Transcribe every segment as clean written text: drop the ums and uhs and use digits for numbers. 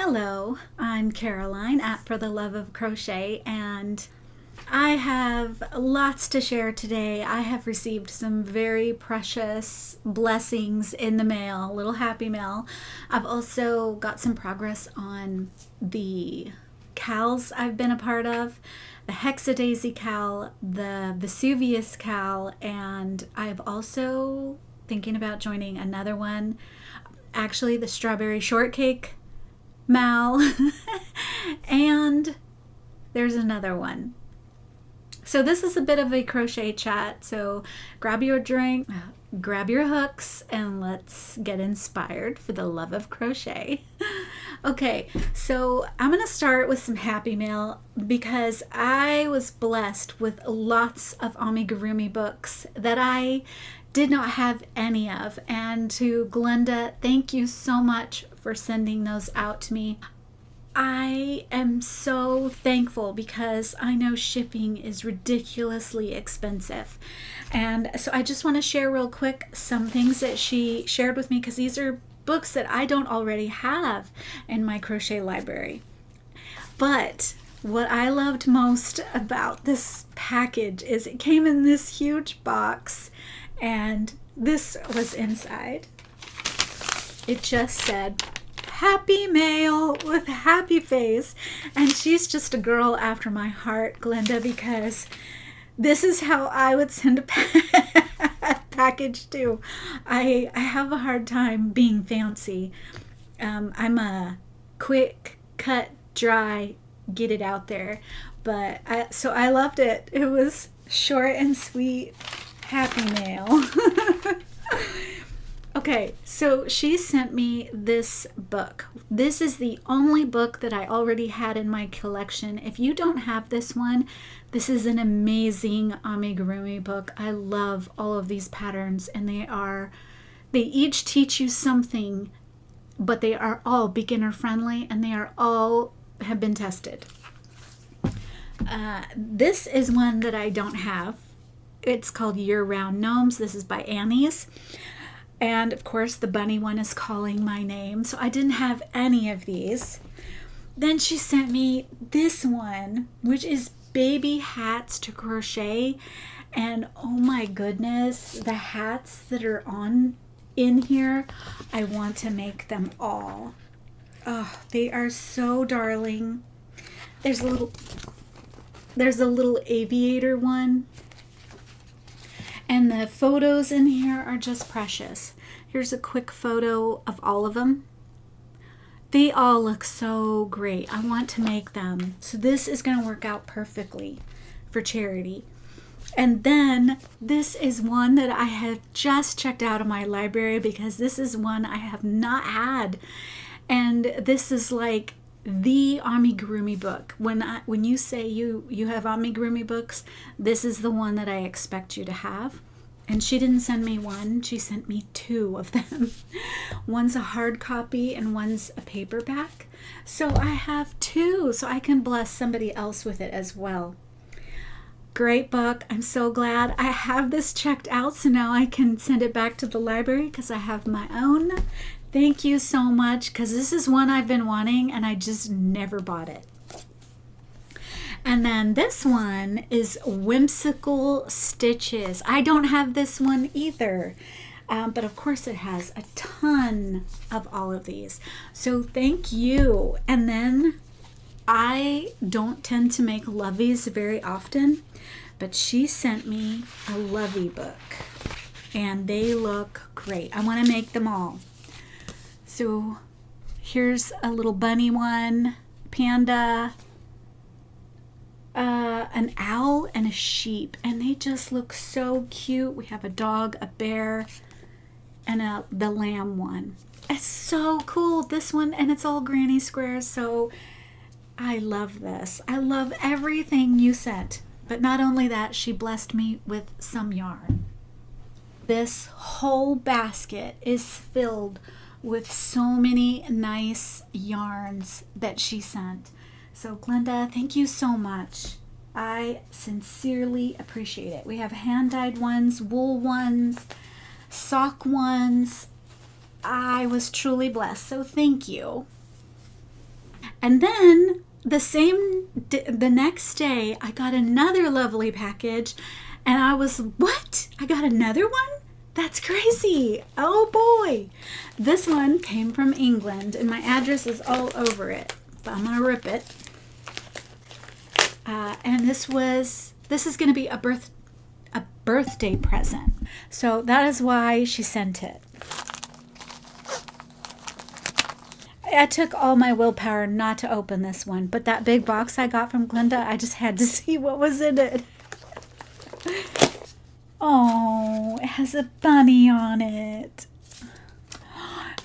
Hello, I'm Caroline at For the Love of Crochet, and I have lots to share today. I have received some very precious blessings in the mail, little happy mail. I've also got some progress on the cals I've been a part of, the hexadaisy cal, the Vesuvius cal, and I've also thinking about joining another one, actually the strawberry shortcake Mal, and there's another one. So this is a bit of a crochet chat, so grab your drink, grab your hooks, and let's get inspired for the love of crochet. Okay, so I'm going to start with some happy mail because I was blessed with lots of Amigurumi books that I did not have any of. And to Glenda, thank you so much for sending those out to me. I am so thankful because I know shipping is ridiculously expensive. And so I just want to share real quick some things that she shared with me because these are books that I don't already have in my crochet library. But what I loved most about this package is it came in this huge box and this was inside. It just said happy mail with a happy face, and she's just a girl after my heart, Glenda, because this is how I would send a package too. I have a hard time being fancy. I'm a quick cut, dry, get it out there, but so I loved it. It was short and sweet, happy mail. Okay, so she sent me this book. This is the only book that I already had in my collection. If you don't have this one, this is an amazing amigurumi book. I love all of these patterns, and they each teach you something, but they are all beginner friendly, and they are all have been tested. This is one that I don't have. It's called Year-Round Gnomes. This is by Annie's. And of course the bunny one is calling my name. So I didn't have any of these. Then she sent me this one, which is baby hats to crochet. And oh my goodness, the hats that are in here, I want to make them all. Oh, they are so darling. There's a little aviator one. And the photos in here are just precious. Here's a quick photo of all of them. They all look so great. I want to make them. So this is going to work out perfectly for charity. And then this is one that I have just checked out of my library because this is one I have not had. And this is like the amigurumi book. When you say you have amigurumi books, this is the one that I expect you to have. And she didn't send me one, she sent me two of them. One's a hard copy and one's a paperback. So I have two, so I can bless somebody else with it as well. Great book. I'm so glad I have this checked out, so now I can send it back to the library because I have my own. Thank you so much, because this is one I've been wanting and I just never bought it. And then this one is Whimsical Stitches. I don't have this one either, but of course it has a ton of all of these. So thank you. And then I don't tend to make loveys very often, but she sent me a lovey book and they look great. I want to make them all. So here's a little bunny one, panda, an owl, and a sheep. And they just look so cute. We have a dog, a bear, and the lamb one. It's so cool, this one, and it's all granny squares. So I love this. I love everything you sent. But not only that, she blessed me with some yarn. This whole basket is filled with so many nice yarns that she sent. So Glenda, thank you so much. I sincerely appreciate it. We have hand-dyed ones, wool ones, sock ones. I was truly blessed, so thank you. And then the next day, I got another lovely package, and I was, what? I got another one? That's crazy. Oh boy. This one came from England, and my address is all over it, but I'm gonna rip it. And this is gonna be a birthday present. So that is why she sent it. I took all my willpower not to open this one, but that big box I got from Glenda, I just had to see what was in it. Oh, it has a bunny on it.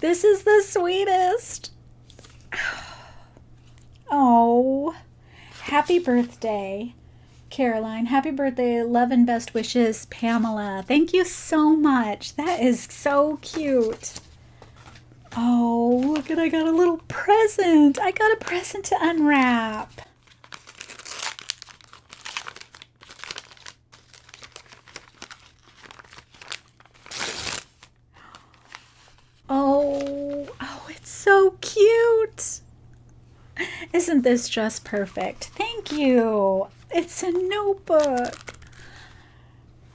This is the sweetest. Oh, happy birthday, Caroline. Happy birthday. Love and best wishes, Pamela. Thank you so much. That is so cute. Oh, look at, I got a little present. I got a present to unwrap. Oh, it's so cute. Isn't this just perfect? Thank you. It's a notebook.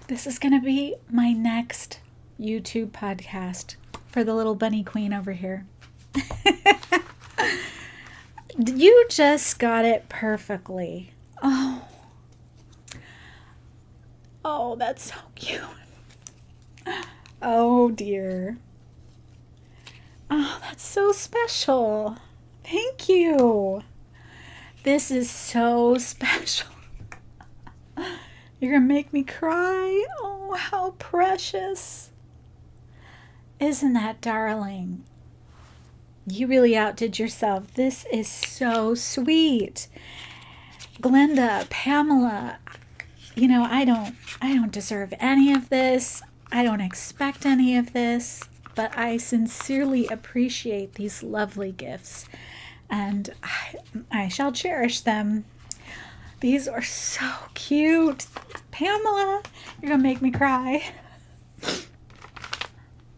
This is going to be my next YouTube podcast for the little bunny queen over here. You just got it perfectly. Oh, that's so cute. Oh dear. Oh, that's so special. Thank you. This is so special. You're gonna make me cry. Oh, how precious. Isn't that darling? You really outdid yourself. This is so sweet. Glenda, Pamela, you know, I don't deserve any of this. I don't expect any of this, but I sincerely appreciate these lovely gifts, and I shall cherish them. These are so cute. Pamela, you're gonna make me cry.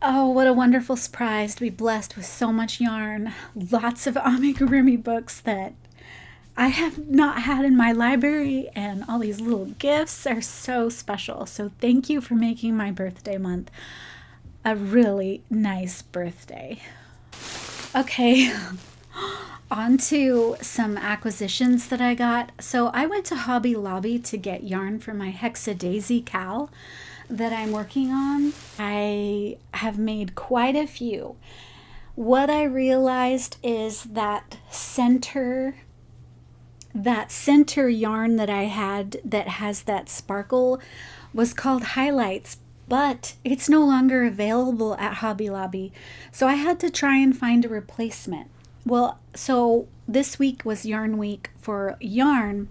Oh, what a wonderful surprise to be blessed with so much yarn. Lots of amigurumi books that I have not had in my library, and all these little gifts are so special. So thank you for making my birthday month a really nice birthday. Okay, on to some acquisitions that I got. So I went to Hobby Lobby to get yarn for my hexadaisy cowl that I'm working on. I have made quite a few. What I realized is that center yarn that I had that has that sparkle was called Highlights, but it's no longer available at Hobby Lobby. So I had to try and find a replacement. Well, so this week was yarn week for yarn.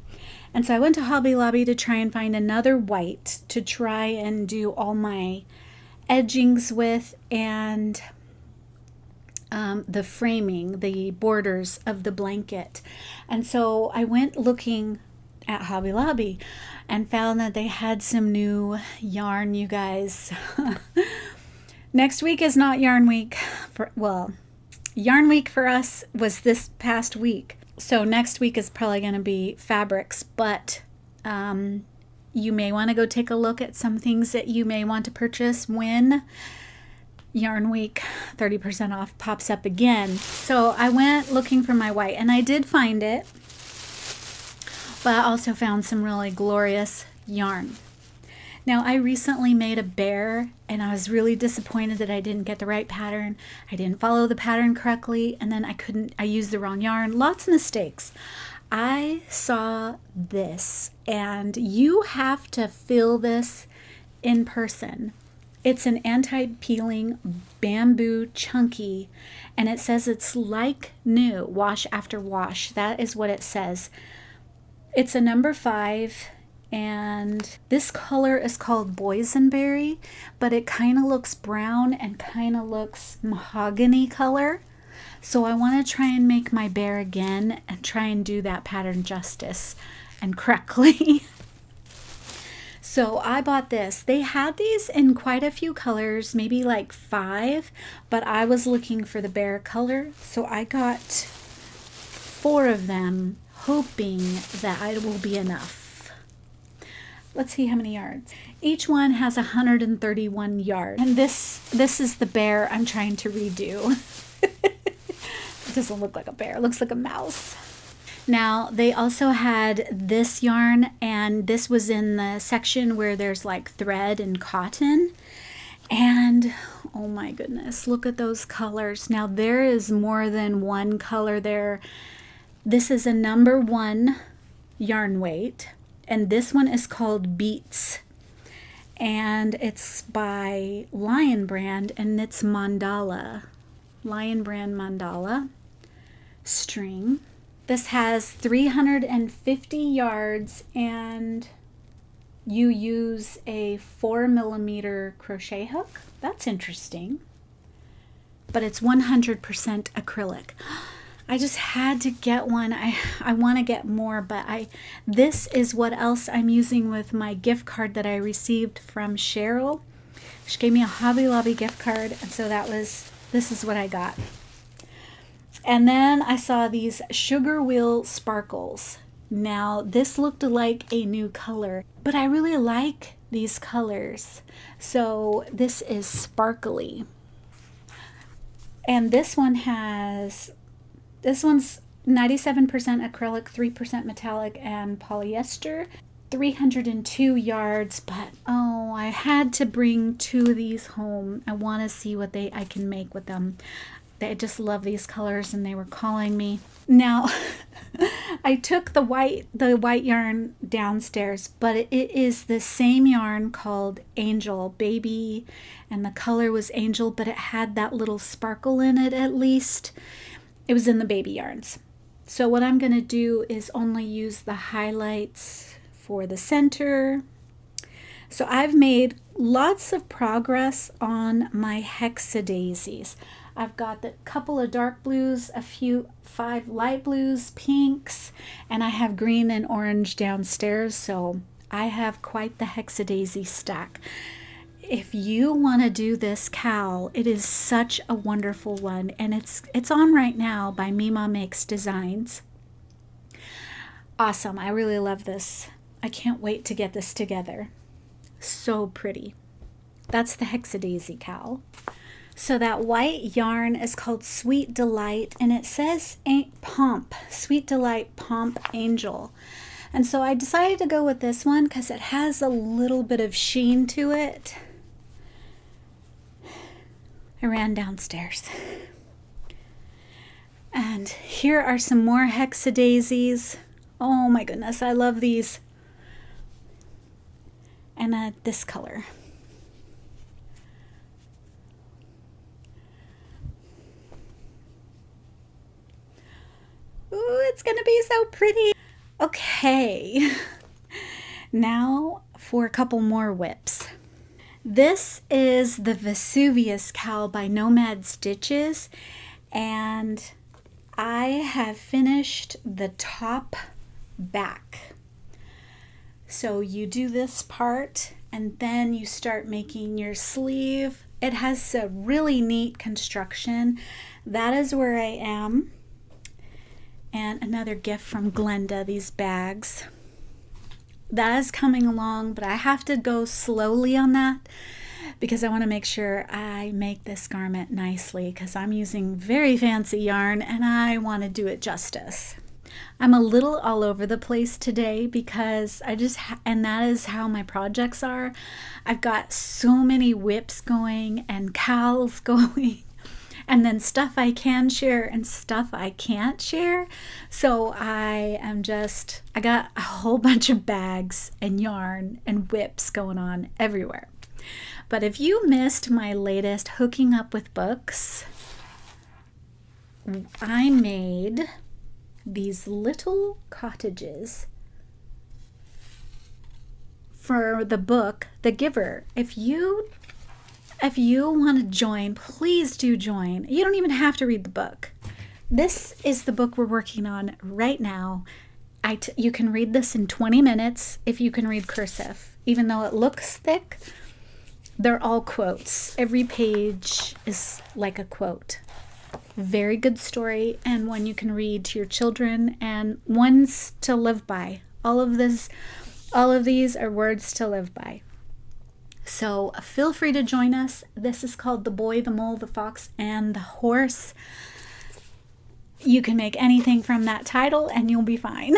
And so I went to Hobby Lobby to try and find another white to try and do all my edgings with, and the framing, the borders of the blanket. And so I went looking at Hobby Lobby and found that they had some new yarn, you guys. Next week is not yarn week. Yarn week for us was this past week. So next week is probably going to be fabrics, but you may want to go take a look at some things that you may want to purchase when Yarn Week 30% off pops up again. So I went looking for my white, and I did find it, but I also found some really glorious yarn. Now, I recently made a bear, and I was really disappointed that I didn't get the right pattern. I didn't follow the pattern correctly, and then I used the wrong yarn. Lots of mistakes. I saw this, and you have to feel this in person. It's an anti-peeling bamboo chunky, and it says it's like new, wash after wash. That is what it says. It's a number 5, and this color is called boysenberry, but it kind of looks brown and kind of looks mahogany color. So I want to try and make my bear again and try and do that pattern justice and correctly. So I bought this. They had these in quite a few colors, maybe like 5, but I was looking for the bear color. So I got 4 of them, hoping that it will be enough. Let's see how many yards. Each one has 131 yards. And this is the bear I'm trying to redo. It doesn't look like a bear, it looks like a mouse. Now, they also had this yarn, and this was in the section where there's like thread and cotton. And oh my goodness, look at those colors. Now, there is more than one color there. This is a number 1 yarn weight, and this one is called Beats. And it's by Lion Brand, and it's mandala. Lion Brand mandala string. This has 350 yards, and you use a 4mm crochet hook. That's interesting. But it's 100% acrylic. I just had to get one. I want to get more, but this is what else I'm using with my gift card that I received from Cheryl. She gave me a Hobby Lobby gift card, and so this is what I got. And then I saw these sugar wheel sparkles. Now, this looked like a new color, but I really like these colors. So this is sparkly. And this one's 97% acrylic, 3% metallic, and polyester. 302 yards, but oh, I had to bring 2 of these home. I want to see what I can make with them. I just love these colors, and they were calling me. Now, I took the white yarn downstairs, but it is the same yarn called Angel Baby, and the color was Angel, but it had that little sparkle in it at least. It was in the baby yarns. So what I'm going to do is only use the highlights for the center. So I've made lots of progress on my hexadaisies. I've got a couple of dark blues, 5 light blues, pinks, and I have green and orange downstairs, so I have quite the hexadaisy stack. If you want to do this cowl, it is such a wonderful one, and it's on right now by Mima Makes Designs. Awesome. I really love this. I can't wait to get this together. So pretty. That's the hexadaisy cowl. So that white yarn is called Sweet Delight, and it says Pomp, Sweet Delight Pomp Angel. And so I decided to go with this one because it has a little bit of sheen to it. I ran downstairs. And here are some more hexadaisies. Oh my goodness, I love these. And this color. Ooh, it's gonna be so pretty. Okay, now for a couple more whips. This is the Vesuvius cowl by Nomad Stitches, and I have finished the top back. So you do this part, and then you start making your sleeve. It has a really neat construction. That is where I am. And another gift from Glenda, these bags. That is coming along, but I have to go slowly on that because I want to make sure I make this garment nicely because I'm using very fancy yarn and I want to do it justice. I'm a little all over the place today because and that is how my projects are. I've got so many whips going and cowls going. And then stuff I can share and stuff I can't share. So I got a whole bunch of bags and yarn and whips going on everywhere. But if you missed my latest Hooking Up with Books, I made these little cottages for the book, The Giver. If you want to join, please do join. You don't even have to read the book. This is the book we're working on right now. You can read this in 20 minutes if you can read cursive. Even though it looks thick, they're all quotes. Every page is like a quote. Very good story, and one you can read to your children, and ones to live by. All of these are words to live by. So feel free to join us. This is called The Boy, the Mole, the Fox, and the Horse. You can make anything from that title and you'll be fine.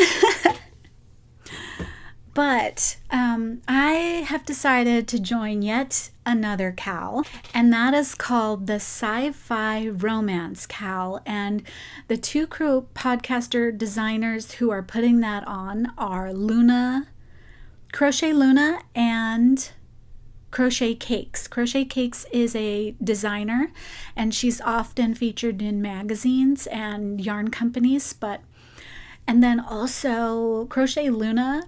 But I have decided to join yet another CAL, and that is called the Sci-Fi Romance CAL. And the two podcaster designers who are putting that on are Crochet Luna and Crochet Cakes. Crochet Cakes is a designer, and she's often featured in magazines and yarn companies. And then also Crochet Luna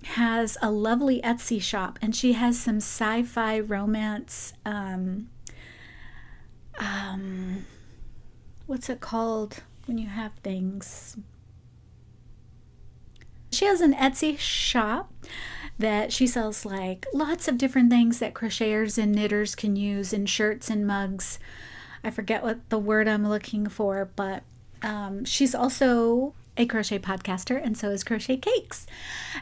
has a lovely Etsy shop, and she has some sci-fi romance, what's it called when you have things? She has an Etsy shop that she sells like lots of different things that crocheters and knitters can use in shirts and mugs. I forget what the word I'm looking for, but she's also a crochet podcaster, and so is Crochet Cakes.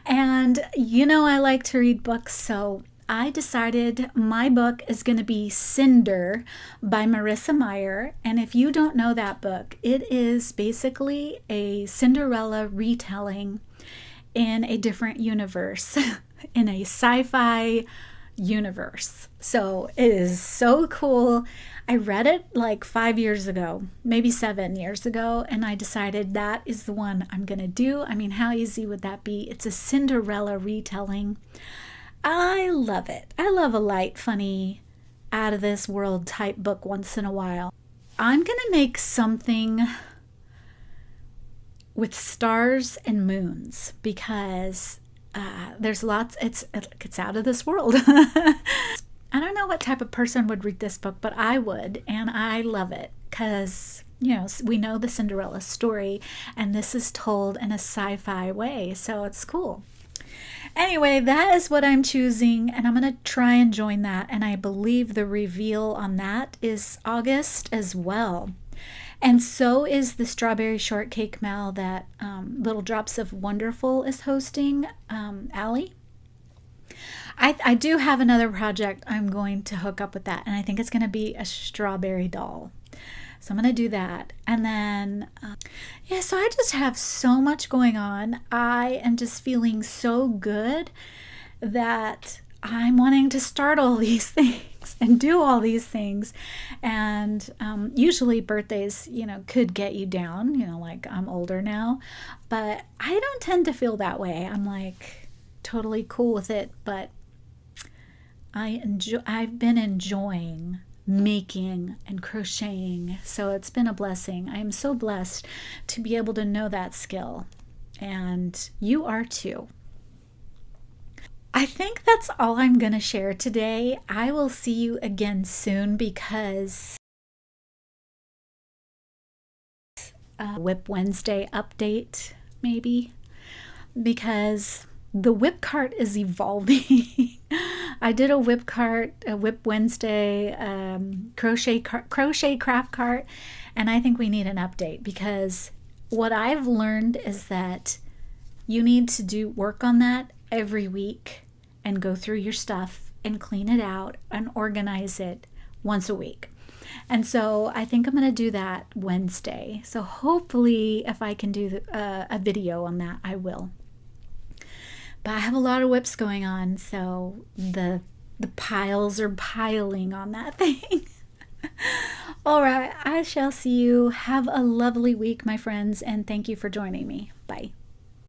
And I like to read books, so I decided my book is going to be Cinder by Marissa Meyer. And if you don't know that book, it is basically a Cinderella retelling in a different universe, in a sci-fi universe. So it is so cool. I read it like 5 years ago, maybe 7 years ago, and I decided that is the one I'm going to do. I mean, how easy would that be? It's a Cinderella retelling. I love it. I love a light, funny, out of this world type book once in a while. I'm going to make something with stars and moons because there's lots, it's out of this world. I don't know what type of person would read this book, but I would, and I love it because, we know the Cinderella story, and this is told in a sci-fi way, so it's cool. Anyway, that is what I'm choosing, and I'm going to try and join that, and I believe the reveal on that is August as well. And so is the Strawberry Shortcake Mal that Little Drops of Wonderful is hosting, Allie. I do have another project I'm going to hook up with that, and I think it's going to be a strawberry doll. So I'm going to do that. And then, so I just have so much going on. I am just feeling so good that I'm wanting to start all these things and do all these things. And usually birthdays, could get you down, like I'm older now. But I don't tend to feel that way. I'm like totally cool with it. But I've been enjoying making and crocheting, so it's been a blessing. I am so blessed to be able to know that skill, and you are too. I think that's all I'm going to share today. I will see you again soon because Whip Wednesday update, maybe, because the whip cart is evolving. I did a whip cart, a Whip Wednesday crochet craft cart, and I think we need an update because what I've learned is that you need to work on that every week and go through your stuff and clean it out and organize it once a week. And so I think I'm going to do that Wednesday. So hopefully if I can do a video on that, I will. But I have a lot of whips going on, so the piles are piling on that thing. All right, I shall see you. Have a lovely week, my friends, and thank you for joining me. Bye.